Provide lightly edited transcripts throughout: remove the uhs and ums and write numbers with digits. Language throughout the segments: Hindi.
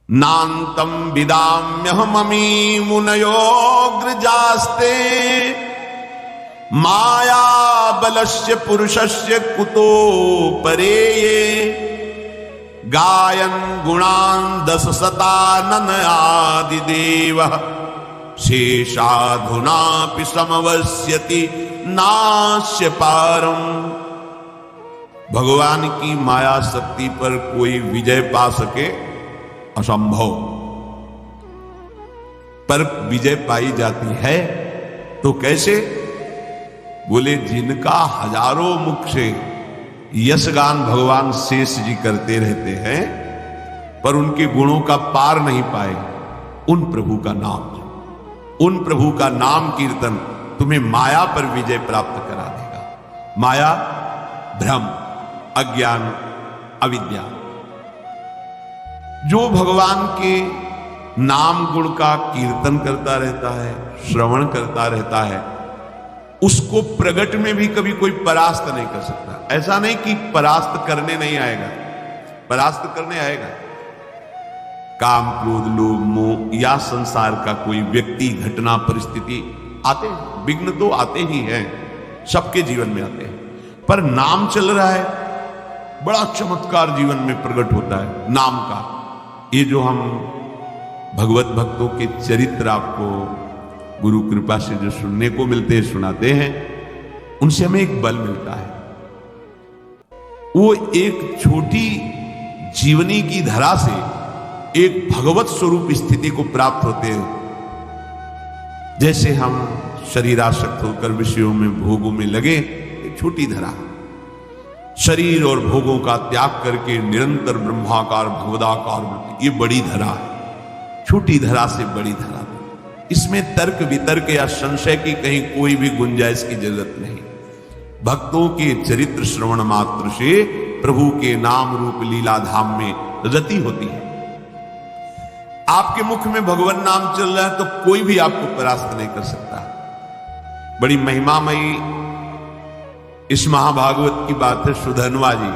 नान्तं विदाम्यहममी मुनयोऽग्रजास्ते माया बलस्य पुरुषस्य कुतो परेये गायन् गुणान् दशशताननयादिदेवः शेषाधुनापि समवस्यति नास्य पारम। भगवान की माया शक्ति पर कोई विजय पा सके असंभव, पर विजय पाई जाती है तो कैसे? बोले जिनका हजारों मुख से यशगान भगवान शेष जी करते रहते हैं पर उनके गुणों का पार नहीं पाए, उन प्रभु का नाम, उन प्रभु का नाम कीर्तन तुम्हें माया पर विजय प्राप्त करा देगा। माया भ्रम, अज्ञान, अविद्या। जो भगवान के नाम गुण का कीर्तन करता रहता है, श्रवण करता रहता है, उसको प्रगट में भी कभी कोई परास्त नहीं कर सकता। ऐसा नहीं कि परास्त करने नहीं आएगा, परास्त करने आएगा। काम, क्रोध, लोभ, मोह या संसार का कोई व्यक्ति, घटना, परिस्थिति आते हैं, विघ्न तो आते ही हैं, सबके जीवन में आते हैं। पर नाम चल रहा है, बड़ा चमत्कार जीवन में प्रकट होता है नाम का। ये जो हम भगवत भक्तों के चरित्र आपको गुरु कृपा से जो सुनने को मिलते हैं, सुनाते हैं, उनसे हमें एक बल मिलता है। वो एक छोटी जीवनी की धरा से एक भगवत स्वरूप स्थिति को प्राप्त होते हैं। जैसे हम शरीरासक्त होकर विषयों में, भोगों में लगे, एक छोटी धरा, शरीर और भोगों का त्याग करके निरंतर ब्रह्माकार भगवदाकार वृत्ति, ये बड़ी धरा है। छोटी धरा से बड़ी धरा, इसमें तर्क वितर्क या संशय की कहीं कोई भी गुंजाइश की जरूरत नहीं। भक्तों के चरित्र श्रवण मात्र से प्रभु के नाम रूप लीला धाम में रति होती है। आपके मुख में भगवान नाम चल रहा है तो कोई भी आपको परास्त नहीं कर सकता। बड़ी महिमामयी इस महाभागवत की बात है। सुधन्वा जी,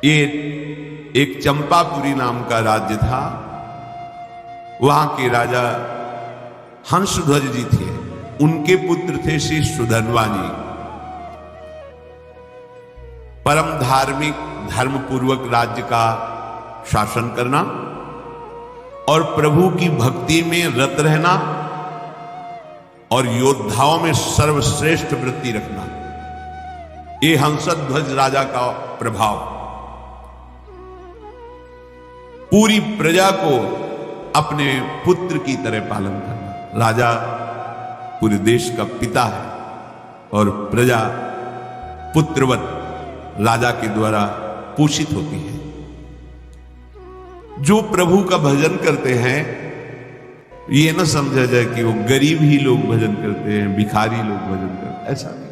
ये एक चंपापुरी नाम का राज्य था, वहां के राजा हंसध्वज जी थे, उनके पुत्र थे श्री सुधन्वा जी। परम धार्मिक, धर्मपूर्वक राज्य का शासन करना और प्रभु की भक्ति में रत रहना और योद्धाओं में सर्वश्रेष्ठ वृत्ति रखना, ये हंसध्वज राजा का प्रभाव। पूरी प्रजा को अपने पुत्र की तरह पालन करना। राजा पूरे देश का पिता है और प्रजा पुत्रवत राजा के द्वारा पोषित होती है। जो प्रभु का भजन करते हैं, ये न समझा जाए कि वो गरीब ही लोग भजन करते हैं, भिखारी लोग भजन करते हैं, ऐसा नहीं।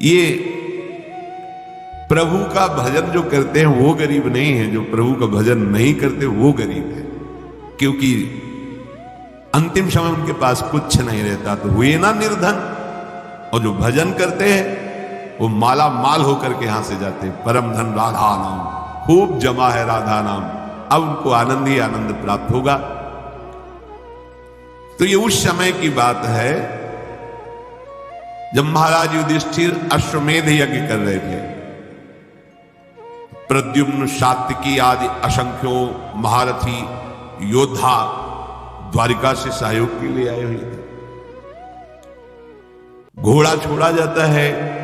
ये प्रभु का भजन जो करते हैं वो गरीब नहीं है, जो प्रभु का भजन नहीं करते वो गरीब है। क्योंकि अंतिम समय उनके पास कुछ नहीं रहता तो हुए ना निर्धन। और जो भजन करते हैं वो माला माल होकर के यहां से जाते हैं। परम धन राधा नाम, खूब जमा है राधा नाम, अब उनको आनंद ही आनंद प्राप्त होगा। तो ये उस समय की बात है जब महाराज युधिष्ठिर अश्वमेध यज्ञ कर रहे थे। प्रद्युम्न, सात्विकी आदि असंख्यों महारथी योद्धा द्वारिका से सहयोग के लिए आए हुए थे। घोड़ा छोड़ा जाता है,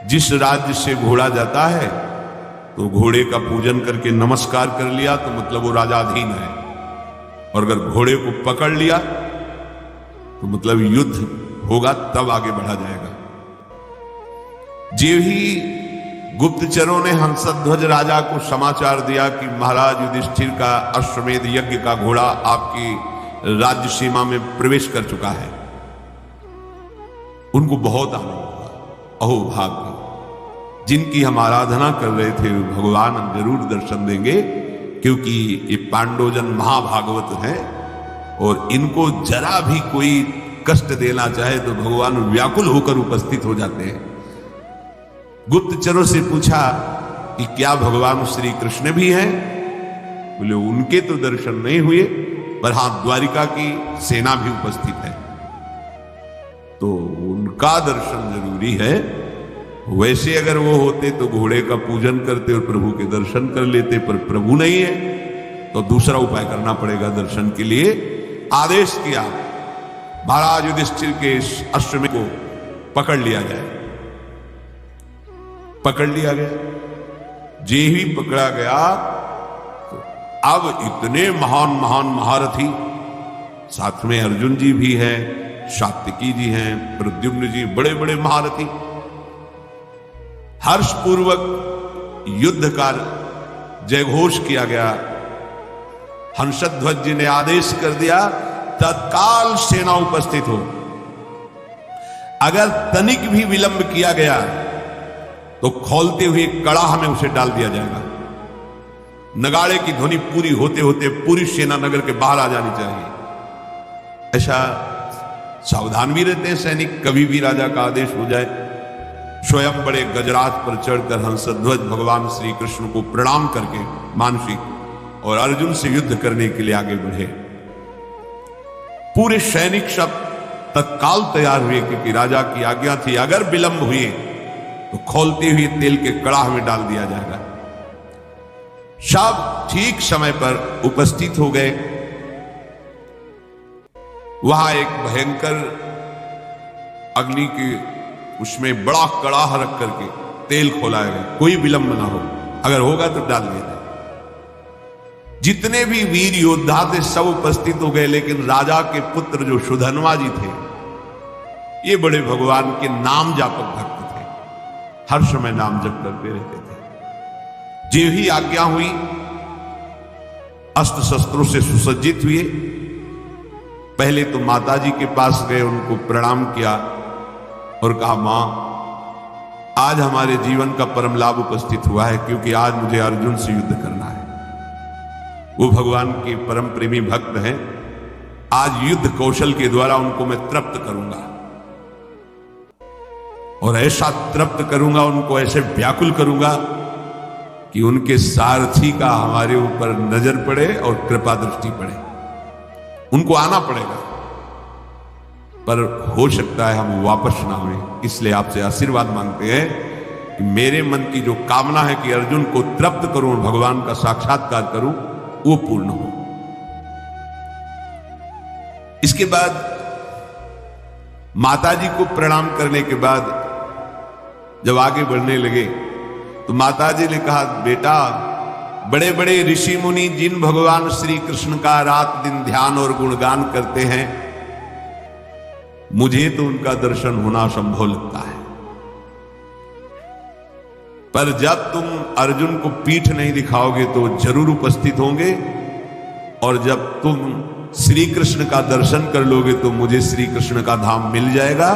जिस राज्य से घोड़ा जाता है तो घोड़े का पूजन करके नमस्कार कर लिया तो मतलब वो राजाधीन है, और अगर घोड़े को पकड़ लिया तो मतलब युद्ध होगा, तब आगे बढ़ा जाएगा। जो ही गुप्तचरों ने हंसध्वज राजा को समाचार दिया कि महाराज युधिष्ठिर का अश्वमेध यज्ञ का घोड़ा आपकी राज्य सीमा में प्रवेश कर चुका है, उनको बहुत आनंद हुआ। अहो भाग्य, जिनकी हम आराधना कर रहे थे भगवान जरूर दर्शन देंगे, क्योंकि ये पांडवजन महाभागवत हैं और इनको जरा भी कोई कष्ट देना चाहे तो भगवान व्याकुल होकर उपस्थित हो जाते हैं। गुप्तचरों से पूछा कि क्या भगवान श्री कृष्ण भी हैं? बोले उनके तो दर्शन नहीं हुए, पर हां द्वारिका की सेना भी उपस्थित है, तो उनका दर्शन जरूरी है। वैसे अगर वो होते तो घोड़े का पूजन करते और प्रभु के दर्शन कर लेते, पर प्रभु नहीं है तो दूसरा उपाय करना पड़ेगा दर्शन के लिए। आदेश किया महाराज युधिष्ठिर के अश्वमेध को पकड़ लिया जाए। पकड़ लिया गया। जे ही पकड़ा गया तो अब इतने महान महान महारथी, साथ में अर्जुन जी भी हैं, सात्विकी जी हैं, प्रद्युम्न जी, बड़े बड़े महारथी। हर्षपूर्वक युद्ध का जयघोष किया गया। हंसध्वज जी ने आदेश कर दिया तत्काल सेना उपस्थित हो। अगर तनिक भी विलंब किया गया तो खोलते हुए कड़ाह में उसे डाल दिया जाएगा। नगाड़े की ध्वनि पूरी होते होते पूरी सेना नगर के बाहर आ जानी चाहिए। ऐसा सावधान भी रहते हैं सैनिक, कभी भी राजा का आदेश हो जाए। स्वयं बड़े गजराज पर चढ़कर हंसध्वज भगवान श्री कृष्ण को प्रणाम करके मानसिक और अर्जुन से युद्ध करने के लिए आगे बढ़े। पूरे सैनिक सब तत्काल तैयार हुए, क्योंकि राजा की आज्ञा थी अगर विलंब हुए तो खोलते हुए तेल के कड़ाह में डाल दिया जाएगा। सब ठीक समय पर उपस्थित हो गए। वहां एक भयंकर अग्नि के उसमें बड़ा कड़ाह रख करके तेल खोलाया गया, कोई विलंब ना हो, अगर होगा तो डाल दिया जाए। जितने भी वीर योद्धा थे सब उपस्थित हो गए, लेकिन राजा के पुत्र जो सुधन्वा जी थे, ये बड़े भगवान के नाम जापक भक्त थे, हर समय नाम जप करते रहते थे। जो ही आज्ञा हुई अस्त्र शस्त्रों से सुसज्जित हुए। पहले तो माता जी के पास गए, उनको प्रणाम किया और कहा मां आज हमारे जीवन का परम लाभ उपस्थित हुआ है, क्योंकि आज मुझे अर्जुन से युद्ध करना है। वो भगवान के परम प्रेमी भक्त हैं, आज युद्ध कौशल के द्वारा उनको मैं तृप्त करूंगा और ऐसा तृप्त करूंगा, उनको ऐसे व्याकुल करूंगा कि उनके सारथी का हमारे ऊपर नजर पड़े और कृपा दृष्टि पड़े। उनको आना पड़ेगा, पर हो सकता है हम वापस ना हुए, इसलिए आपसे आशीर्वाद मांगते हैं कि मेरे मन की जो कामना है कि अर्जुन को तृप्त करूं और भगवान का साक्षात्कार करूं, वो पूर्ण हो। इसके बाद माताजी को प्रणाम करने के बाद जब आगे बढ़ने लगे तो माताजी ने कहा बेटा, बड़े बड़े ऋषि मुनि जिन भगवान श्री कृष्ण का रात दिन ध्यान और गुणगान करते हैं, मुझे तो उनका दर्शन होना संभव लगता है, पर जब तुम अर्जुन को पीठ नहीं दिखाओगे तो जरूर उपस्थित होंगे, और जब तुम श्री कृष्ण का दर्शन कर लोगे तो मुझे श्री कृष्ण का धाम मिल जाएगा,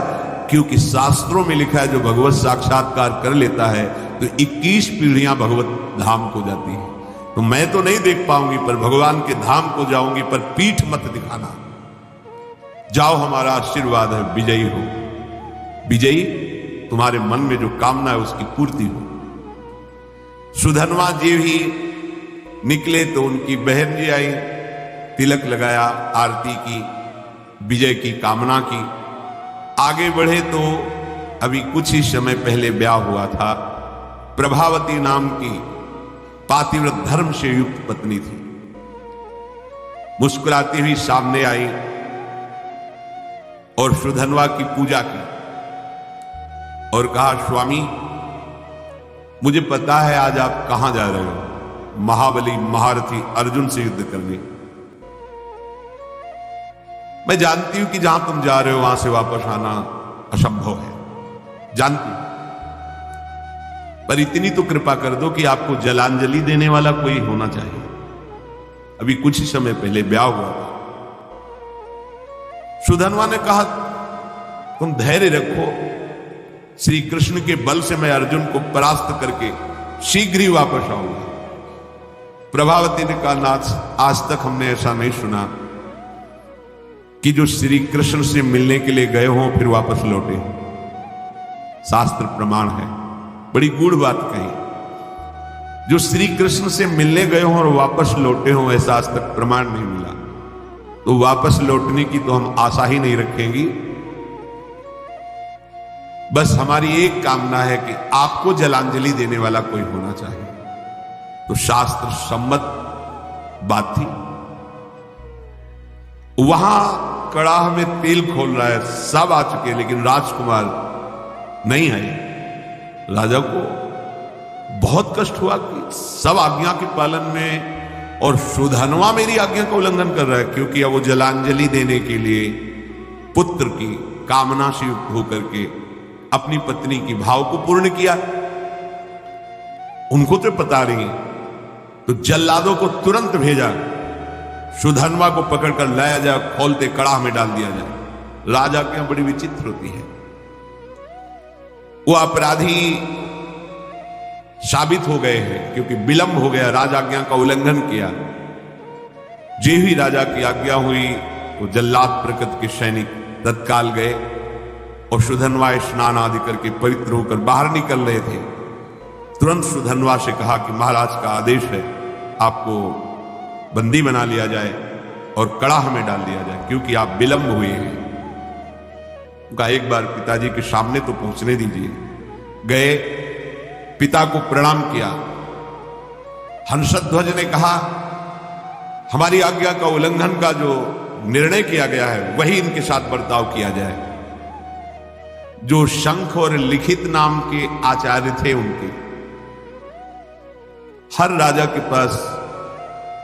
क्योंकि शास्त्रों में लिखा है जो भगवत साक्षात्कार कर लेता है तो 21 पीढ़ियां भगवत धाम को जाती है। तो मैं तो नहीं देख पाऊंगी, पर भगवान के धाम को जाऊंगी, पर पीठ मत दिखाना। जाओ, हमारा आशीर्वाद है, विजयी हो। विजयी तुम्हारे मन में जो कामना है उसकी पूर्ति हो। सुधन्वा जी भी निकले तो उनकी बहन जी आई, तिलक लगाया, आरती की, विजय की कामना की। आगे बढ़े तो अभी कुछ ही समय पहले ब्याह हुआ था। प्रभावती नाम की पातिव्रत धर्म से युक्त पत्नी थी। मुस्कुराती हुई सामने आई और सुधन्वा की पूजा की और कहा स्वामी, मुझे पता है आज आप कहां जा रहे हो, महाबली महारथी अर्जुन से युद्ध करने। मैं जानती हूं कि जहां तुम जा रहे हो वहां से वापस आना असंभव है, जानती हूं, पर इतनी तो कृपा कर दो कि आपको जलांजलि देने वाला कोई होना चाहिए। अभी कुछ ही समय पहले ब्याह हुआ था। सुधन्वा ने कहा तुम धैर्य रखो, श्री कृष्ण के बल से मैं अर्जुन को परास्त करके शीघ्र ही वापस आऊंगा। प्रभावती ने कहा नाथ, आज तक हमने ऐसा नहीं सुना कि जो श्री कृष्ण से मिलने के लिए गए हों फिर वापस लौटे। शास्त्र प्रमाण है, बड़ी गूढ़ बात कही। जो श्री कृष्ण से मिलने गए हों और वापस लौटे हों, ऐसा आज तक प्रमाण नहीं मिला। तो वापस लौटने की तो हम आशा ही नहीं रखेंगी। बस हमारी एक कामना है कि आपको जलांजलि देने वाला कोई होना चाहिए। तो शास्त्र सम्मत बात थी। वहां कड़ाह में तेल खोल रहा है, सब आ चुके, लेकिन राजकुमार नहीं आए। राजा को बहुत कष्ट हुआ कि सब आज्ञा के पालन में, और सुधनवा मेरी आज्ञा का उल्लंघन कर रहा है, क्योंकि अब वो जलांजलि देने के लिए पुत्र की कामना से युक्त होकर के अपनी पत्नी की भाव को पूर्ण किया। उनको तो पता नहीं, तो जल्लादों को तुरंत भेजा, सुधनवा को पकड़कर लाया जाए, खोलते कड़ाह में डाल दिया जाए। राजा के यहां बड़ी विचित्र होती है। वो अपराधी साबित हो गए हैं क्योंकि विलंब हो गया, राजा आज्ञा का उल्लंघन किया। जे ही राजा की आज्ञा हुई, वो जल्लाद प्रकृति के सैनिक तत्काल गए और सुधनवा स्नान आदि करके पवित्र होकर बाहर निकल रहे थे। तुरंत सुधनवा से कहा कि महाराज का आदेश है, आपको बंदी बना लिया जाए और कड़ाह में डाल दिया जाए, क्योंकि आप विलंब हुए हैं। उनका एक बार पिताजी के सामने तो पहुंचने दीजिए। गए, पिता को प्रणाम किया। हंसध्वज ने कहा, हमारी आज्ञा का उल्लंघन का जो निर्णय किया गया है वही इनके साथ बर्ताव किया जाए। जो शंख और लिखित नाम के आचार्य थे, उनके हर राजा के पास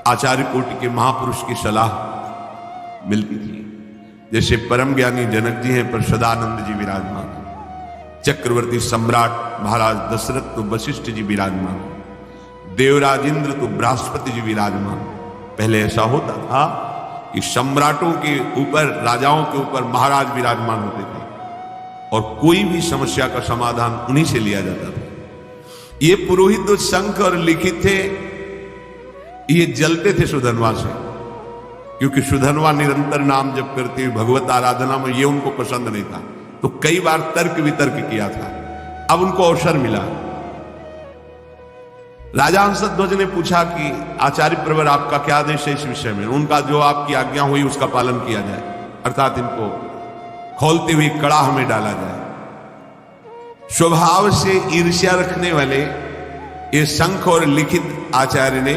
आचार्य कोटि के महापुरुष की सलाह मिलती थी। जैसे परम ज्ञानी जनक जी हैं, पर सदानंद जी विराजमान, चक्रवर्ती सम्राट महाराज दशरथ तो वशिष्ठ जी विराजमान, देवराज इंद्र तो बृहस्पति जी विराजमान। पहले ऐसा होता था कि सम्राटों के ऊपर, राजाओं के ऊपर महाराज विराजमान होते थे और कोई भी समस्या का समाधान उन्हीं से लिया जाता था। ये पुरोहित जो शंख और लिखित थे, ये जलते थे सुधनवा से, क्योंकि सुधनवा निरंतर नाम जप करते हुए भगवत आराधना में, ये उनको पसंद नहीं था। तो कई बार तर्क वितर्क किया था। अब उनको अवसर मिला। राजा हंसध्वज ने पूछा कि आचार्य प्रवर, आपका क्या आदेश है इस विषय में? उनका जो आपकी आज्ञा हुई उसका पालन किया जाए, अर्थात इनको खोलते हुए कड़ाह में डाला जाए। स्वभाव से ईर्ष्या रखने वाले ये शंख और लिखित आचार्य ने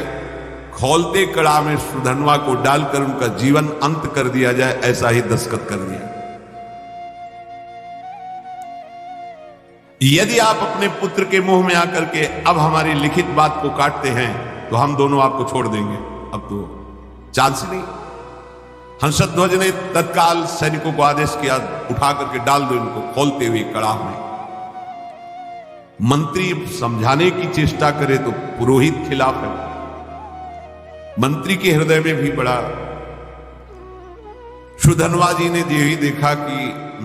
खोलते कड़ाह में सुधनवा को डालकर उनका जीवन अंत कर दिया जाए, ऐसा ही दस्तखत कर दिया। यदि आप अपने पुत्र के मुंह में आकर के अब हमारी लिखित बात को काटते हैं तो हम दोनों आपको छोड़ देंगे, अब तो चांस नहीं। हंसध्वज ने तत्काल सैनिकों को आदेश किया, उठा करके डाल दो इनको खोलते हुए कड़ाह में। मंत्री समझाने की चेष्टा करे तो पुरोहित खिलाफ है। मंत्री के हृदय में भी बड़ा। सुधनवा जी ने यही देखा कि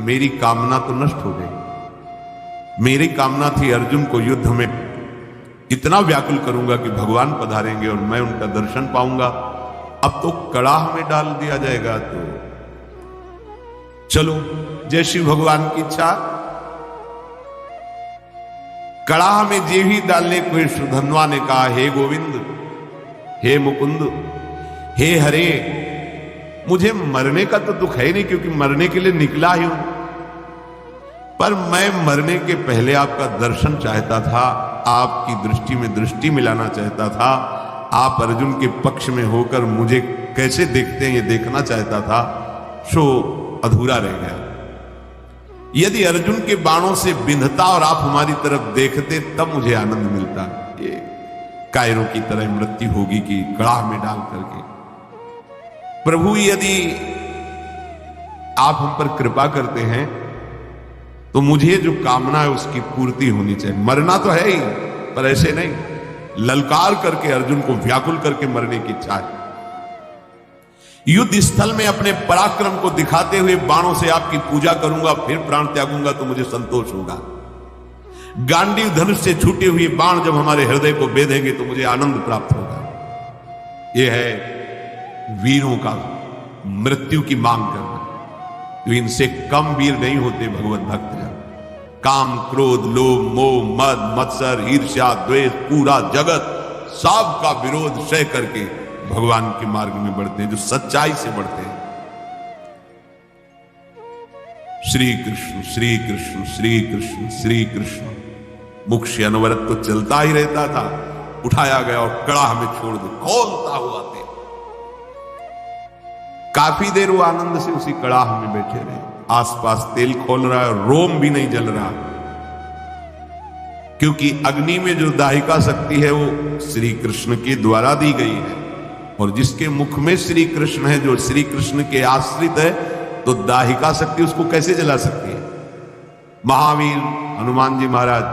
मेरी कामना तो नष्ट हो गई। मेरी कामना थी अर्जुन को युद्ध में इतना व्याकुल करूंगा कि भगवान पधारेंगे और मैं उनका दर्शन पाऊंगा। अब तो कड़ाह में डाल दिया जाएगा, तो चलो जय श्री भगवान की इच्छा। कड़ाह में जे ही डालने को सुधनवा ने कहा, हे गोविंद, हे मुकुंद, हे हरे, मुझे मरने का तो दुख है नहीं, क्योंकि मरने के लिए निकला ही हूं, पर मैं मरने के पहले आपका दर्शन चाहता था, आपकी दृष्टि में दृष्टि मिलाना चाहता था। आप अर्जुन के पक्ष में होकर मुझे कैसे देखते हैं ये देखना चाहता था, सो अधूरा रह गया। यदि अर्जुन के बाणों से बिंधता और आप हमारी तरफ देखते तब मुझे आनंद मिलता। ये कायरों की तरह मृत्यु होगी कि कड़ाह में डाल करके। प्रभु, यदि आप हम पर कृपा करते हैं तो मुझे जो कामना है उसकी पूर्ति होनी चाहिए। मरना तो है ही, पर ऐसे नहीं, ललकार करके अर्जुन को व्याकुल करके मरने की इच्छा है। युद्ध स्थल में अपने पराक्रम को दिखाते हुए बाणों से आपकी पूजा करूंगा, फिर प्राण त्यागूंगा तो मुझे संतोष होगा। गांडीव धनुष से छूटे हुए बाण जब हमारे हृदय को बेधेंगे तो मुझे आनंद प्राप्त होगा। यह है वीरों का मृत्यु की मांग करना। तो इनसे कम वीर नहीं होते भगवत भक्त। काम, क्रोध, लोभ, मोह, मद, मत्सर, ईर्ष्या, द्वेष, पूरा जगत सब का विरोध सह करके भगवान के मार्ग में बढ़ते हैं, जो सच्चाई से बढ़ते हैं। श्री कृष्ण श्री कृष्ण श्री कृष्ण श्री कृष्ण, मुख से अनवरत तो चलता ही रहता था। उठाया गया और कड़ाह में छोड़ दो, खोलता हुआ तेल। काफी देर वो आनंद से उसी कड़ाह में बैठे रहे। आसपास तेल खोल रहा है, रोम भी नहीं जल रहा, क्योंकि अग्नि में जो दाहिका शक्ति है वो श्री कृष्ण के द्वारा दी गई है, और जिसके मुख में श्री कृष्ण है, जो श्री कृष्ण के आश्रित है, तो दाहिका शक्ति उसको कैसे जला सकती है? महावीर हनुमान जी महाराज,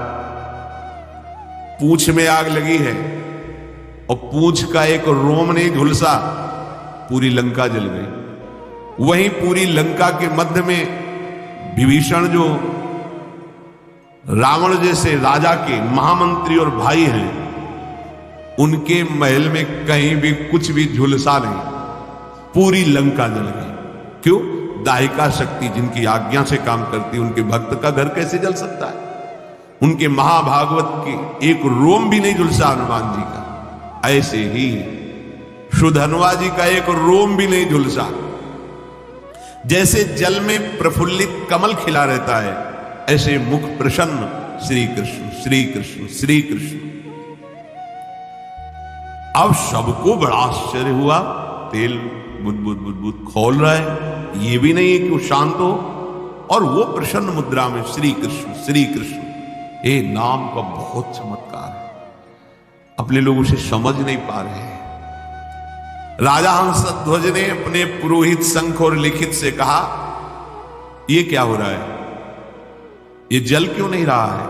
पूंछ में आग लगी है और पूंछ का एक रोम नहीं झुलसा, पूरी लंका जल गई। वहीं पूरी लंका के मध्य में विभीषण, जो रावण जैसे राजा के महामंत्री और भाई हैं, उनके महल में कहीं भी कुछ भी झुलसा नहीं, पूरी लंका जल गई। क्यों? दाहिका शक्ति जिनकी आज्ञा से काम करती है, उनके भक्त का घर कैसे जल सकता है? उनके महाभागवत की एक रोम भी नहीं झुलसा हनुमान जी का। ऐसे ही सुधनवा जी का एक रोम भी नहीं झुलसा। जैसे जल में प्रफुल्लित कमल खिला रहता है, ऐसे मुख प्रसन्न श्री कृष्ण श्री कृष्ण श्री कृष्ण। अब सबको बड़ा आश्चर्य हुआ, तेल बुदबुद बुदबुद खोल रहा है, ये भी नहीं है कि वो शांत हो, और वो प्रसन्न मुद्रा में श्री कृष्ण श्री कृष्ण। ये नाम का बहुत चमत्कार है, अपने लोग उसे समझ नहीं पा रहे हैं। राजा हंसध्वज ने अपने पुरोहित शंख और लिखित से कहा, ये क्या हो रहा है? ये जल क्यों नहीं रहा है?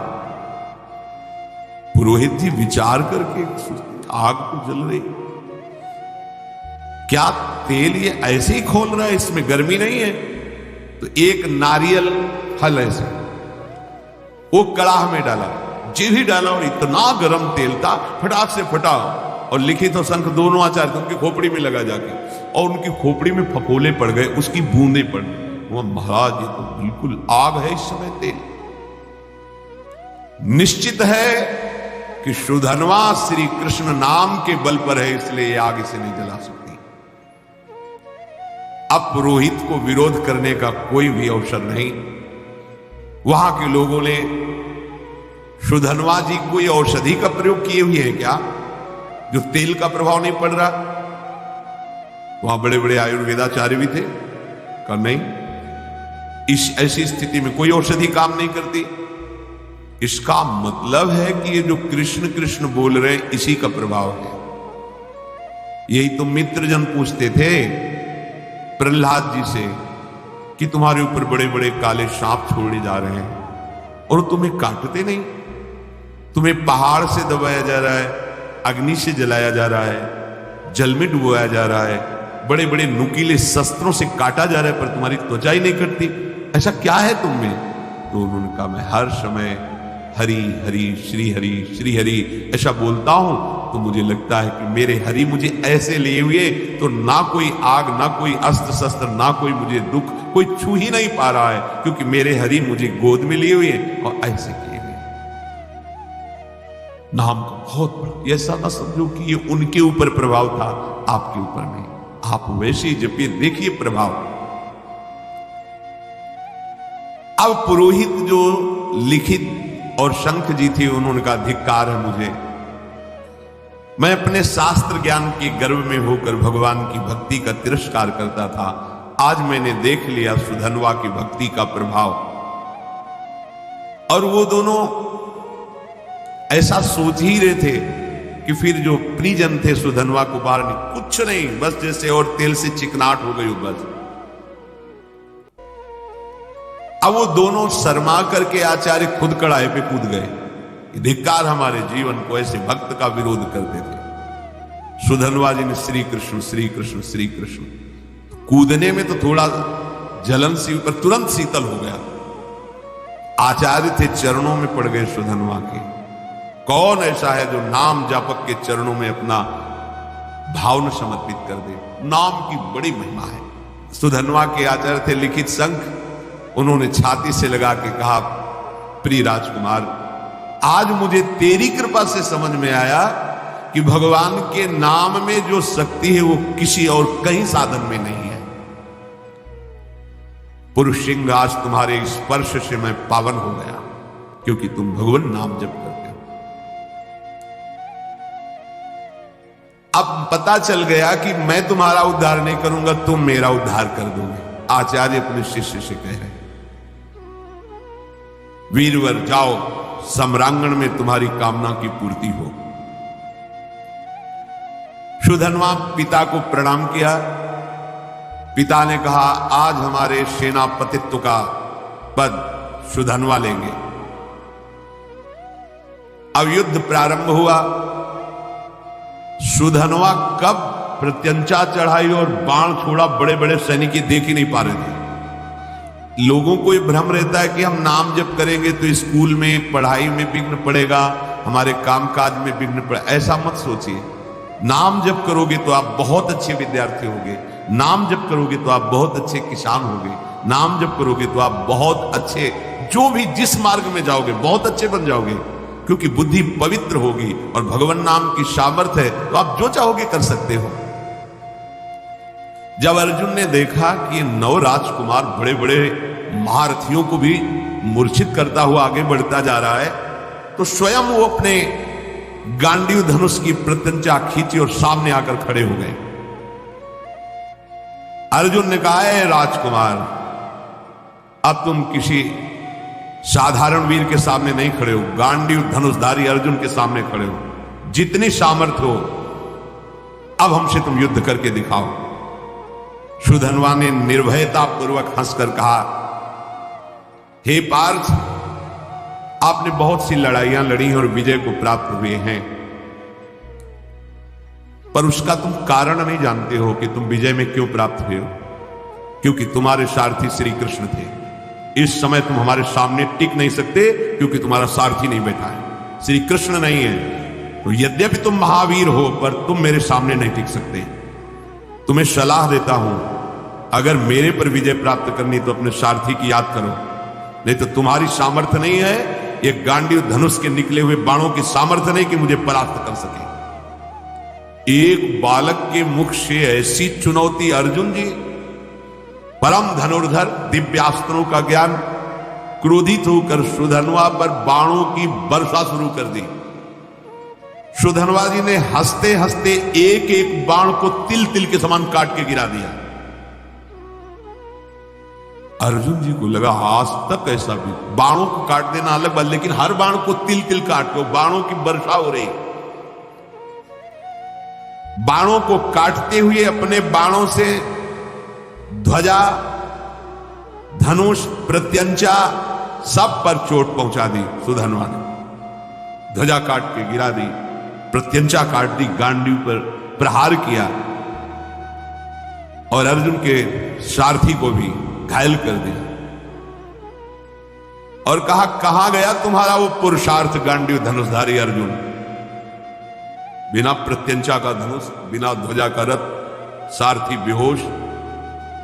पुरोहित जी विचार करके, आग तो जल रही, क्या तेल ये ऐसे ही खोल रहा है, इसमें गर्मी नहीं है? तो एक नारियल फल ऐसे वो कड़ाह में डाला, जे भी डाला और इतना गर्म तेल था, फटाक से फटा, और लिखित और शंख दोनों आचार्य थे, उनकी खोपड़ी में लगा जाके, और उनकी खोपड़ी में फफोले पड़ गए, उसकी बूंदे पड़ गई। वो महाराज, ये तो बिल्कुल आग है इस समय तेल। निश्चित है कि सुधनवा श्री कृष्ण नाम के बल पर है, इसलिए आग इसे नहीं जला सकती। अब पुरोहित को विरोध करने का कोई भी अवसर नहीं। वहां के लोगों ने सुधनवा जी कोई औषधि का प्रयोग किए हुए हैं क्या, जो तेल का प्रभाव नहीं पड़ रहा? वहां बड़े बड़े आयुर्वेदाचार्य भी थे, कहा नहीं, इस ऐसी स्थिति में कोई औषधि काम नहीं करती। इसका मतलब है कि ये जो कृष्ण कृष्ण बोल रहे हैं, इसी का प्रभाव है। यही तो मित्रजन पूछते थे प्रहलाद जी से कि तुम्हारे ऊपर बड़े बड़े काले सांप छोड़े जा रहे हैं और तुम्हें काटते नहीं, तुम्हें पहाड़ से दबाया जा रहा है, अग्नि से जलाया जा रहा है, जल में डुबोया जा रहा है, बड़े बड़े नुकीले शस्त्रों से काटा जा रहा है, पर तुम्हारी त्वचा ही नहीं कटती, ऐसा क्या है तुम में? तो उन्होंने कहा, मैं हर समय हरि हरि श्री हरि ऐसा बोलता हूं, तो मुझे लगता है कि मेरे हरि मुझे ऐसे लिए हुए, तो ना कोई आग, ना कोई अस्त्र शस्त्र, ना कोई मुझे दुख, कोई छू ही नहीं पा रहा है, क्योंकि मेरे हरि मुझे गोद में लिए हुए और ऐसे किए हुए। नाम का बहुत बड़ा, ऐसा ना समझो कि ये उनके ऊपर प्रभाव था, आपके ऊपर नहीं। आप वैसे ही जपिए, देखिए प्रभाव। अब पुरोहित जो लिखित और शंख जी थे, उन्होंने कहा, धिक्कार है मुझे, मैं अपने शास्त्र ज्ञान के गर्व में होकर भगवान की भक्ति का तिरस्कार करता था। आज मैंने देख लिया सुधनवा की भक्ति का प्रभाव। और वो दोनों ऐसा सोच ही रहे थे कि फिर जो परिजन थे सुधनवा को बाहर नहीं, कुछ नहीं, बस जैसे और तेल से चिकनाट हो गई हो बस। अब वो दोनों शर्मा करके आचार्य खुद कड़ाहे पे कूद गए। धिक्कार हमारे जीवन को, ऐसे भक्त का विरोध करते थे। सुधनवा जी ने श्री कृष्ण श्री कृष्ण श्री कृष्ण, कूदने में तो थोड़ा जलन सी, पर तुरंत शीतल हो गया। आचार्य थे, चरणों में पड़ गए सुधनवा के। कौन ऐसा है जो नाम जापक के चरणों में अपना भाव समर्पित कर दे? नाम की बड़ी महिमा है। सुधनवा के आचार्य थे लिखित शंख, उन्होंने छाती से लगा के कहा, प्रिय राजकुमार, आज मुझे तेरी कृपा से समझ में आया कि भगवान के नाम में जो शक्ति है वो किसी और कहीं साधन में नहीं है। पुरुष सिंह, आज तुम्हारे स्पर्श से मैं पावन हो गया, क्योंकि तुम भगवान नाम जप करते हो। अब पता चल गया कि मैं तुम्हारा उद्धार नहीं करूंगा, तुम मेरा उद्धार कर दोगे। आचार्य अपने शिष्य से कह रहे, वीरवर जाओ, सम्रांगण में तुम्हारी कामना की पूर्ति हो। सुधन्वा पिता को प्रणाम किया। पिता ने कहा, आज हमारे सेनापतित्व का पद सुधन्वा लेंगे। अब युद्ध प्रारंभ हुआ। सुधन्वा कब प्रत्यंचा चढ़ाई और बाण छोड़ा, बड़े बड़े सैनिक देख ही नहीं पा रहे थे। लोगों को ये भ्रम रहता है कि हम नाम जप करेंगे तो स्कूल में पढ़ाई में विघ्न पड़ेगा, हमारे कामकाज में विघ्न पड़ेगा। ऐसा मत सोचिए। नाम जप करोगे तो आप बहुत अच्छे विद्यार्थी होंगे, नाम जप करोगे तो आप बहुत अच्छे किसान होंगे, नाम जप करोगे तो आप बहुत अच्छे, जो भी जिस मार्ग में जाओगे बहुत अच्छे बन जाओगे, क्योंकि बुद्धि पवित्र होगी और भगवान नाम की सामर्थ्य है, तो आप जो चाहोगे कर सकते हो। जब अर्जुन ने देखा कि ये 9 राजकुमार बड़े बड़े महारथियों को भी मूर्छित करता हुआ आगे बढ़ता जा रहा है, तो स्वयं वो अपने गांडीव धनुष की प्रत्यंचा खींची और सामने आकर खड़े हो गए। अर्जुन ने कहा, है राजकुमार, अब तुम किसी साधारण वीर के सामने नहीं खड़े हो, गांडीव धनुषधारी अर्जुन के सामने खड़े हो। जितनी सामर्थ्य हो अब हमसे तुम युद्ध करके दिखाओ। सुधन्वा ने निर्भयता पूर्वक हंसकर कहा, हे पार्थ, आपने बहुत सी लड़ाइयां लड़ी और विजय को प्राप्त हुए हैं, पर उसका तुम कारण नहीं जानते हो कि तुम विजय में क्यों प्राप्त हुए हो। क्योंकि तुम्हारे सारथी श्री कृष्ण थे। इस समय तुम हमारे सामने टिक नहीं सकते, क्योंकि तुम्हारा सारथी नहीं बैठा है, श्री कृष्ण नहीं है। तो यद्यपि तुम महावीर हो, पर तुम मेरे सामने नहीं टिक सकते। तुम्हें सलाह देता हूं, अगर मेरे पर विजय प्राप्त करनी तो अपने सारथी की याद करो, नहीं तो तुम्हारी सामर्थ्य नहीं है, ये गांडीव धनुष के निकले हुए बाणों की सामर्थ्य नहीं कि मुझे परास्त कर सके। एक बालक के मुख से ऐसी चुनौती, अर्जुन जी परम धनुर्धर, दिव्यास्त्रों का ज्ञान, क्रोधित होकर सुधन्वा पर बाणों की वर्षा शुरू कर दी। सुधन्वा जी ने हंसते हंसते एक एक बाण को तिल तिल के समान काट के गिरा दिया। अर्जुन जी को लगा, आज तक ऐसा भी, बाणों को काट देना अलग बात, लेकिन हर बाण को तिल तिल काट दो, बाणों की वर्षा हो रही। बाणों को काटते हुए अपने बाणों से ध्वजा, धनुष, प्रत्यंचा सब पर चोट पहुंचा दी। सुधन्वा ने ध्वजा काट के गिरा दी, प्रत्यंचा काट दी, गांडीव पर प्रहार किया और अर्जुन के सारथी को भी घायल कर दिया और कहा, कहां गया तुम्हारा वो पुरुषार्थ गांडीव धनुषधारी अर्जुन। बिना प्रत्यंचा का धनुष, बिना ध्वजा का रथ, सारथी बेहोश।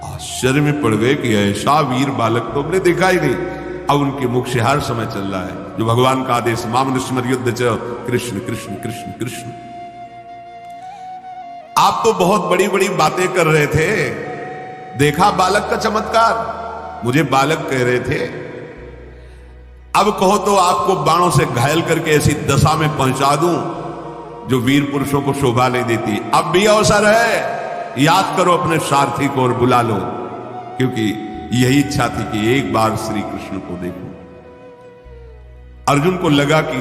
आश्चर्य में पड़ गए कि ऐसा वीर बालक तो हमने देखा ही नहीं। अब उनके मुख से हर समय चल रहा है जो भगवान का आदेश, मामनुस्मर युद्ध च कृष्ण कृष्ण कृष्ण कृष्ण। आप तो बहुत बड़ी बड़ी बातें कर रहे थे, देखा बालक का चमत्कार, मुझे बालक कह रहे थे, अब कहो तो आपको बाणों से घायल करके ऐसी दशा में पहुंचा दूं जो वीर पुरुषों को शोभा नहीं देती। अब भी अवसर है, याद करो अपने सारथी को और बुला लो, क्योंकि यही इच्छा थी कि एक बार श्री कृष्ण को देखो। अर्जुन को लगा कि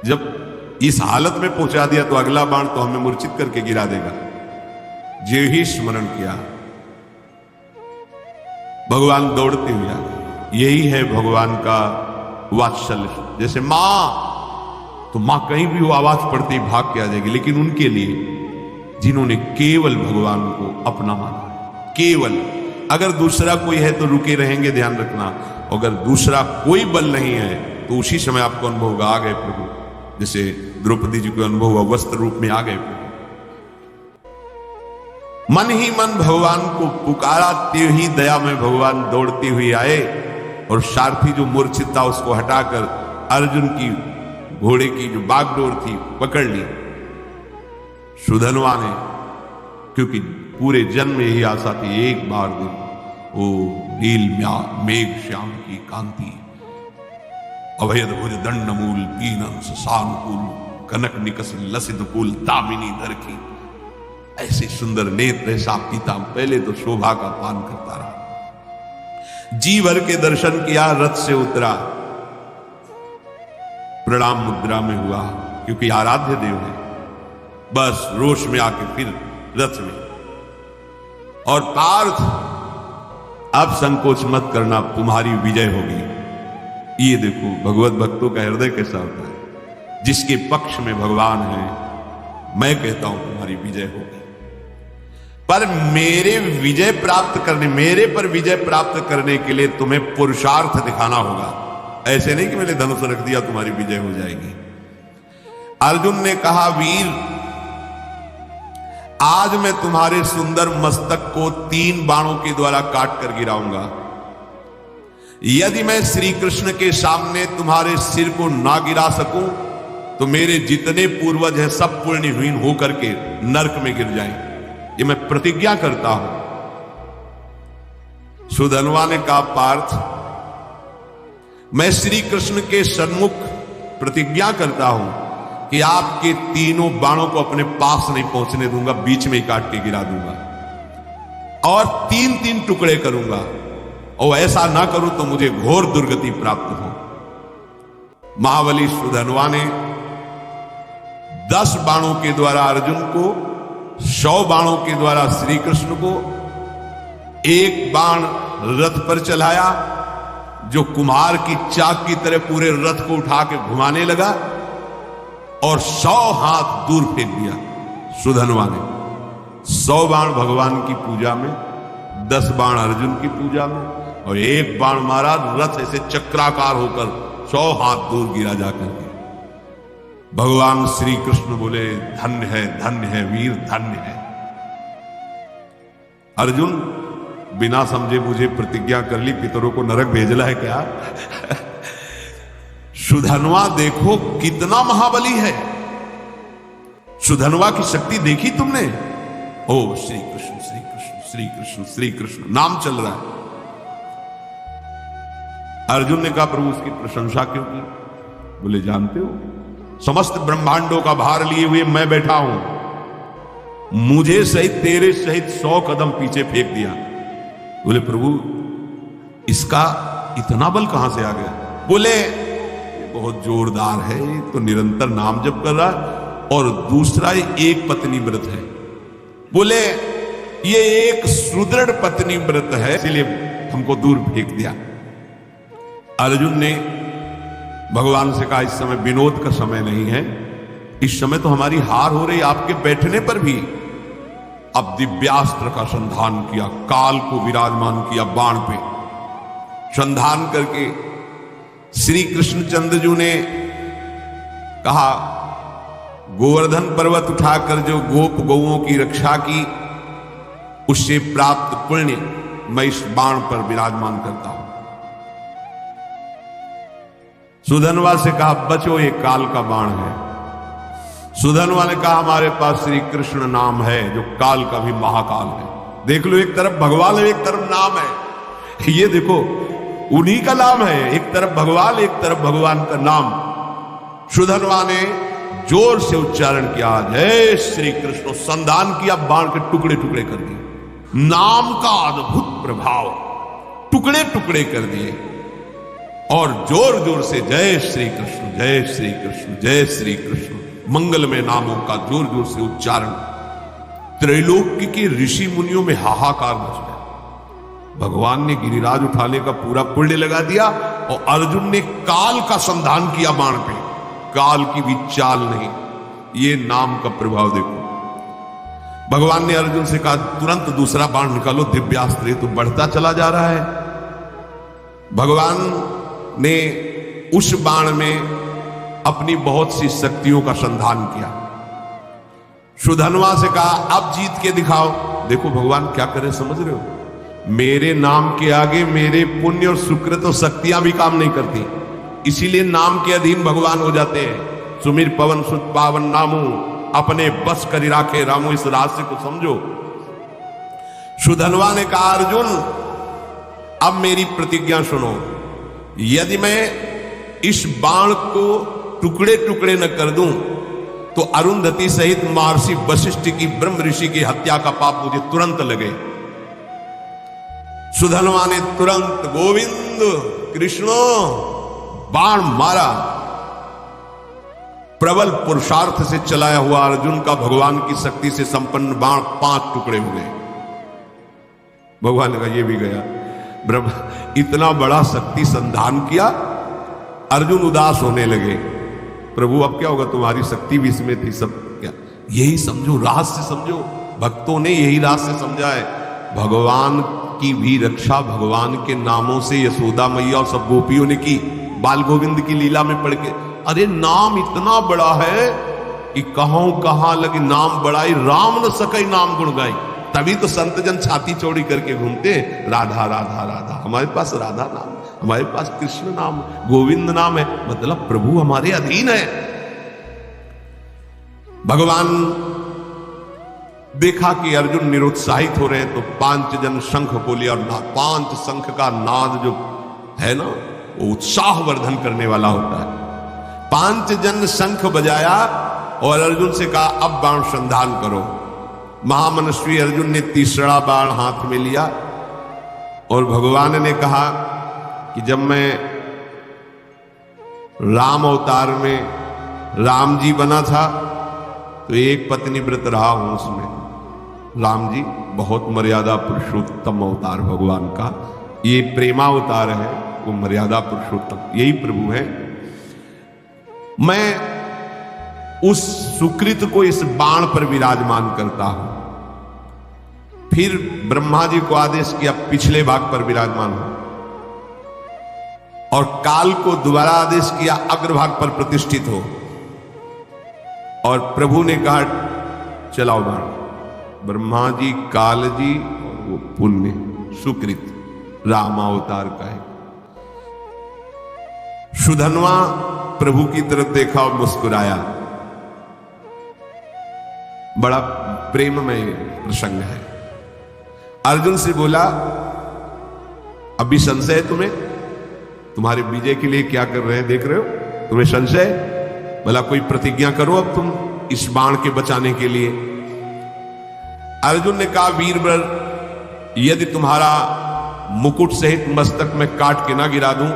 जब इस हालत में पहुंचा दिया तो अगला बाण तो हमें मूर्छित करके गिरा देगा। जे ही स्मरण किया, भगवान दौड़ते हुए आ गए। यही है भगवान का वात्सल्य। जैसे मां, तो मां कहीं भी वो आवाज पड़ती भाग के आ जाएगी, लेकिन उनके लिए जिन्होंने केवल भगवान को अपना माना है, केवल, अगर दूसरा कोई है तो रुके रहेंगे, ध्यान रखना। अगर दूसरा कोई बल नहीं है तो उसी समय आपको अनुभव होगा, आ गए प्रभु। जैसे द्रौपदी जी को अनुभव हुआ, वस्त्र रूप में आ गए प्रभु। मन ही मन भगवान को पुकारा, ते ही दया में भगवान दौड़ते हुए आए और सारथी जो मूर्छित था उसको हटाकर अर्जुन की घोड़े की जो बागडोर थी पकड़ ली। सुधनवा ने, क्योंकि पूरे जन्म में यही आशा थी एक बार दिन वो नील मेघ श्याम की कांति, अभयद भुज दंड मूल पीनंस सानुकूल, कनक निकस लसित कुल दामिनी दर की, ऐसे सुंदर नेत्र ऐसा पीता। पहले तो शोभा का पान करता रहा, जी भर के दर्शन किया, रथ से उतरा, प्रणाम मुद्रा में हुआ, क्योंकि आराध्य देव है। बस रोष में आके फिर रथ में, और पार्थ अब संकोच मत करना, तुम्हारी विजय होगी। ये देखो भगवत भक्तों का हृदय कैसा होता है, जिसके पक्ष में भगवान है, मैं कहता हूं तुम्हारी विजय होगी। पर मेरे पर विजय प्राप्त करने के लिए तुम्हें पुरुषार्थ दिखाना होगा। ऐसे नहीं कि मैंने धनुष रख दिया तुम्हारी विजय हो जाएगी। अर्जुन ने कहा, वीर आज मैं तुम्हारे सुंदर मस्तक को 3 बाणों के द्वारा काट कर गिराऊंगा। यदि मैं श्री कृष्ण के सामने तुम्हारे सिर को ना गिरा सकूं तो मेरे जितने पूर्वज हैं सब पुण्यहीन होकर के नरक में गिर जाएं। ये मैं प्रतिज्ञा करता हूं। सुधनवा ने कहा, पार्थ मैं श्री कृष्ण के सन्मुख प्रतिज्ञा करता हूं कि आपके तीनों बाणों को अपने पास नहीं पहुंचने दूंगा, बीच में ही काट के गिरा दूंगा और 3-3 टुकड़े करूंगा, और ऐसा ना करूं तो मुझे घोर दुर्गति प्राप्त हो। महाबली सुधनवा ने 10 बाणों के द्वारा अर्जुन को, 100 बाणों के द्वारा श्री कृष्ण को, 1 बाण रथ पर चलाया जो कुम्हार की चाक की तरह पूरे रथ को उठा के घुमाने लगा, और 100 हाथ दूर फेंक दिया सुधनवा ने। 100 बाण भगवान की पूजा में, 10 बाण अर्जुन की पूजा में, और 1 बाण मारा, रथ ऐसे चक्राकार होकर 100 हाथ दूर गिरा जाकर के। भगवान श्री कृष्ण बोले, धन्य है वीर, धन्य है। अर्जुन बिना समझे मुझे प्रतिज्ञा कर ली, पितरों को नरक भेजना है क्या? सुधनवा देखो कितना महाबली है। सुधनवा की शक्ति देखी तुमने? ओ श्री कृष्ण श्री कृष्ण श्री कृष्ण श्री कृष्ण नाम चल रहा है। अर्जुन ने कहा, प्रभु उसकी प्रशंसा क्यों की? बोले, जानते हो समस्त ब्रह्मांडों का भार लिए हुए मैं बैठा हूं, मुझे सहित तेरे सहित 100 कदम पीछे फेंक दिया। बोले, प्रभु इसका इतना बल कहां से आ गया? बोले, बहुत जोरदार है, तो निरंतर नाम जप कर रहा है, और दूसरा एक पत्नी व्रत है। बोले, ये एक सुदृढ़ पत्नी व्रत है, इसलिए हमको दूर फेंक दिया। अर्जुन ने भगवान से कहा, इस समय विनोद का समय नहीं है, इस समय तो हमारी हार हो रही, आपके बैठने पर भी। अब दिव्यास्त्र का संधान किया, काल को विराजमान किया बाण पे, संधान करके श्री कृष्णचंद्र ने कहा, गोवर्धन पर्वत उठाकर जो गोप गौओं की रक्षा की, उससे प्राप्त पुण्य मैं इस बाण पर विराजमान करता हूं। सुधनवा से कहा, बचो ये काल का बाण है। सुधनवा ने कहा, हमारे पास श्री कृष्ण नाम है जो काल का भी महाकाल है। देख लो, एक तरफ भगवान है, एक तरफ नाम है। ये देखो, उन्हीं का नाम है, एक तरफ भगवान, एक तरफ भगवान का नाम। सुधनवा ने जोर से उच्चारण किया, जय श्री कृष्ण, संधान किया, बाण के टुकड़े टुकड़े कर दिए। नाम का अद्भुत प्रभाव, टुकड़े टुकड़े कर दिए, और जोर जोर से जय श्री कृष्ण जय श्री कृष्ण जय श्री कृष्ण मंगलमय नामों का जोर जोर से उच्चारण। त्रैलोक्य के ऋषि मुनियों में हाहाकार मच गया। भगवान ने गिरिराज उठाने का पूरा पुण्य लगा दिया, और अर्जुन ने काल का संधान किया बाण पे, काल की भी चाल नहीं। ये नाम का प्रभाव देखो। भगवान ने अर्जुन से कहा, तुरंत दूसरा बाण निकालो, दिव्यास्त्र तो बढ़ता चला जा रहा है। भगवान ने उस बाण में अपनी बहुत सी शक्तियों का संधान किया। सुधनवा से कहा, अब जीत के दिखाओ। देखो भगवान क्या करे, समझ रहे हो? मेरे नाम के आगे मेरे पुण्य और सुकृत और शक्तियां भी काम नहीं करती, इसीलिए नाम के अधीन भगवान हो जाते हैं। सुमिर पवन सुत पावन नामू, अपने बस करी राखे रामू। इस रहस्य को समझो। सुधनवा ने कहा, अर्जुन अब मेरी प्रतिज्ञा सुनो, यदि मैं इस बाण को टुकड़े टुकड़े न कर दूं तो अरुंधति सहित महर्षि वशिष्ठ की ब्रह्म ऋषि की हत्या का पाप मुझे तुरंत लगे। सुधनवा ने तुरंत गोविंद कृष्णो बाण मारा। प्रबल पुरुषार्थ से चलाया हुआ अर्जुन का भगवान की शक्ति से संपन्न बाण 5 टुकड़े हो गए। भगवान का ये भी गया। ब्रह्मा इतना बड़ा शक्ति संधान किया, अर्जुन उदास होने लगे। प्रभु अब क्या होगा, तुम्हारी शक्ति भी इसमें थी, सब क्या। यही समझो, रहस्य समझो। भक्तों ने यही रहस्य समझा है। भगवान की भी रक्षा भगवान के नामों से यशोदा मैया और सब गोपियों ने की। बाल गोविंद की लीला में पढ़ के, अरे नाम इतना बड़ा है कि कहां लगे नाम बड़ाई, राम न सके नाम गुण गाई। तभी तो संत जन छाती चौड़ी करके घूमते, राधा राधा राधा। हमारे पास राधा नाम, हमारे पास कृष्ण नाम, गोविंद नाम है, मतलब प्रभु हमारे अधीन है। भगवान देखा कि अर्जुन निरुत्साहित हो रहे हैं तो 5 जन शंख बोले, और 5 शंख का नाद जो है ना, वो उत्साह वर्धन करने वाला होता है। 5 जन शंख बजाया और अर्जुन से कहा, अब बाण संधान करो। महामनस्वी अर्जुन ने तीसरा बाण हाथ में लिया और भगवान ने कहा कि जब मैं राम अवतार में राम जी बना था तो एक पत्नी व्रत रहा हूं उसमें। राम जी बहुत मर्यादा पुरुषोत्तम अवतार भगवान का, ये प्रेमावतार है, वो मर्यादा पुरुषोत्तम, यही प्रभु है। मैं उस सुकृत को इस बाण पर विराजमान करता हूं। फिर ब्रह्मा जी को आदेश किया पिछले भाग पर विराजमान हो, और काल को दोबारा आदेश किया अग्रभाग पर प्रतिष्ठित हो। और प्रभु ने कहा चलाओ बाण। ब्रह्मा जी, काल जी और वो पुण्य सुकृत रामावतार का है। सुधनवा प्रभु की तरफ देखा और मुस्कुराया। बड़ा प्रेममय प्रसंग है। अर्जुन से बोला, अभी संशय है तुम्हें? तुम्हारे विजय के लिए क्या कर रहे हैं, देख रहे हो? तुम्हें संशय? भला कोई प्रतिज्ञा करो अब तुम इस बाण के बचाने के लिए। अर्जुन ने कहा, वीरवर, यदि तुम्हारा मुकुट सहित मस्तक में काट के ना गिरा दूं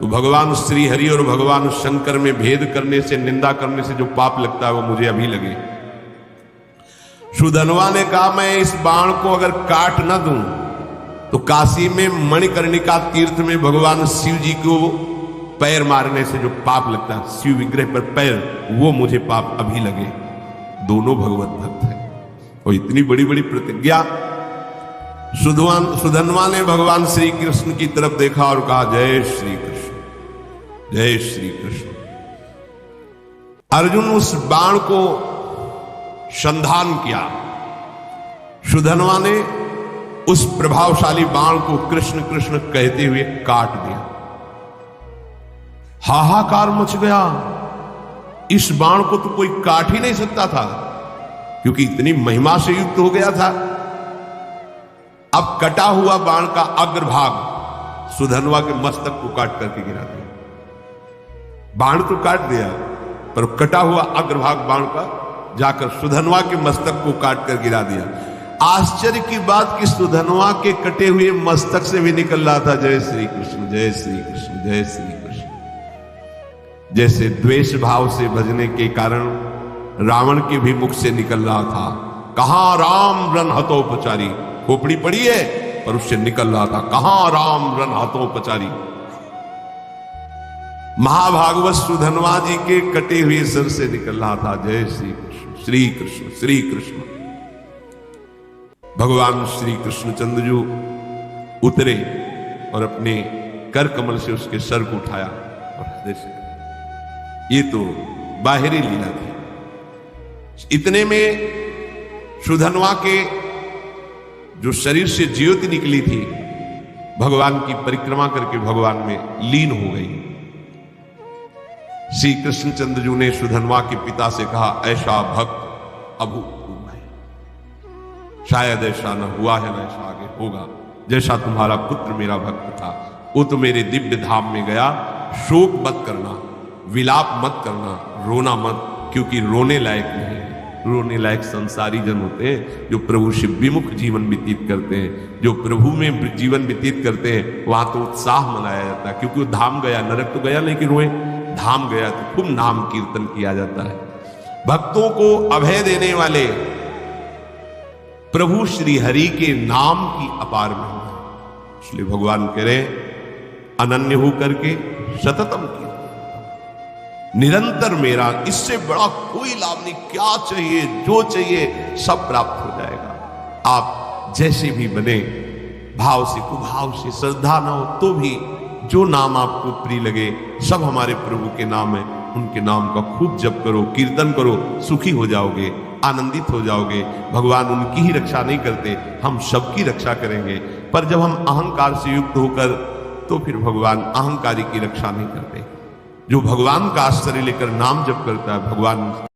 तो भगवान श्री हरि और भगवान शंकर में भेद करने से, निंदा करने से जो पाप लगता है वो मुझे अभी लगे। सुधनवा ने कहा, मैं इस बाण को अगर काट ना दूं तो काशी में मणिकर्णिका तीर्थ में भगवान शिव जी को पैर मारने से जो पाप लगता है, शिव विग्रह पर पैर, वो मुझे पाप अभी लगे। दोनों भगवत भक्त हैं और इतनी बड़ी बड़ी प्रतिज्ञा। सुधनवा ने भगवान श्री कृष्ण की तरफ देखा और कहा, जय श्री कृष्ण, जय श्री कृष्ण। अर्जुन उस बाण को संधान किया। सुधनवा ने उस प्रभावशाली बाण को कृष्ण कृष्ण कहते हुए काट दिया। हाहाकार मच गया। इस बाण को तो कोई काट ही नहीं सकता था, क्योंकि इतनी महिमा से युक्त हो गया था। अब कटा हुआ बाण का अग्रभाग सुधनवा के मस्तक को काट करके गिरा दिया। बाण तो काट दिया, पर कटा हुआ अग्रभाग बाण का जाकर सुधनवा के मस्तक को काट कर गिरा दिया। आश्चर्य की बात कि सुधनवा के कटे हुए मस्तक से भी निकल रहा था, जय श्री कृष्ण, जय श्री कृष्ण, जय श्री कृष्ण। जैसे द्वेष भाव से भजने के कारण रावण के भी मुख से निकल रहा था, कहां राम रन हतोपचारी, खोपड़ी पड़ी है पर उससे निकल रहा था, कहां राम रन हतोपचारी। महाभागवत सुधनवा जी के कटे हुए सिर से निकल रहा था, जय श्री कृष्ण, श्री कृष्ण, श्री कृष्ण। भगवान श्री कृष्णचंद्र जो उतरे और अपने कर कमल से उसके सर को उठाया और हृदय से, ये तो बाहरी लीला थी। इतने में सुधनवा के जो शरीर से ज्योति निकली थी, भगवान की परिक्रमा करके भगवान में लीन हो गई। श्री कृष्णचंद्र जी ने सुधनवा के पिता से कहा, ऐसा भक्त अभूतपूर्व है, शायद ऐसा न हुआ है, न ऐसा आगे होगा, जैसा तुम्हारा पुत्र मेरा भक्त था। वो तो मेरे दिव्य धाम में गया, शोक मत करना, विलाप मत करना, रोना मत, क्योंकि रोने लायक नहीं है। रोने लायक संसारी जन होते हैं जो प्रभु से विमुख जीवन व्यतीत करते हैं। जो प्रभु में जीवन व्यतीत करते हैं वहां तो उत्साह मनाया जाता है, क्योंकि वो धाम गया, नरक तो गया नहीं कि रोए, धाम गया तो खूब नाम कीर्तन किया जाता है। भक्तों को अभय देने वाले प्रभु श्री हरि के नाम की अपार महिमा, इसलिए भगवान कह रहे अनन्य होकर के सततम कीर्तन, निरंतर मेरा, इससे बड़ा कोई लाभ नहीं। क्या चाहिए, जो चाहिए सब प्राप्त हो जाएगा। आप जैसे भी बने, भाव से कुभाव से, श्रद्धा ना हो तो भी जो नाम आपको प्रिय लगे, सब हमारे प्रभु के नाम है, उनके नाम का खूब जप करो, कीर्तन करो, सुखी हो जाओगे, आनंदित हो जाओगे। भगवान उनकी ही रक्षा नहीं करते, हम सबकी रक्षा करेंगे। पर जब हम अहंकार से युक्त होकर, तो फिर भगवान अहंकारी की रक्षा नहीं करते। जो भगवान का आश्रय लेकर नाम जप करता है, भगवान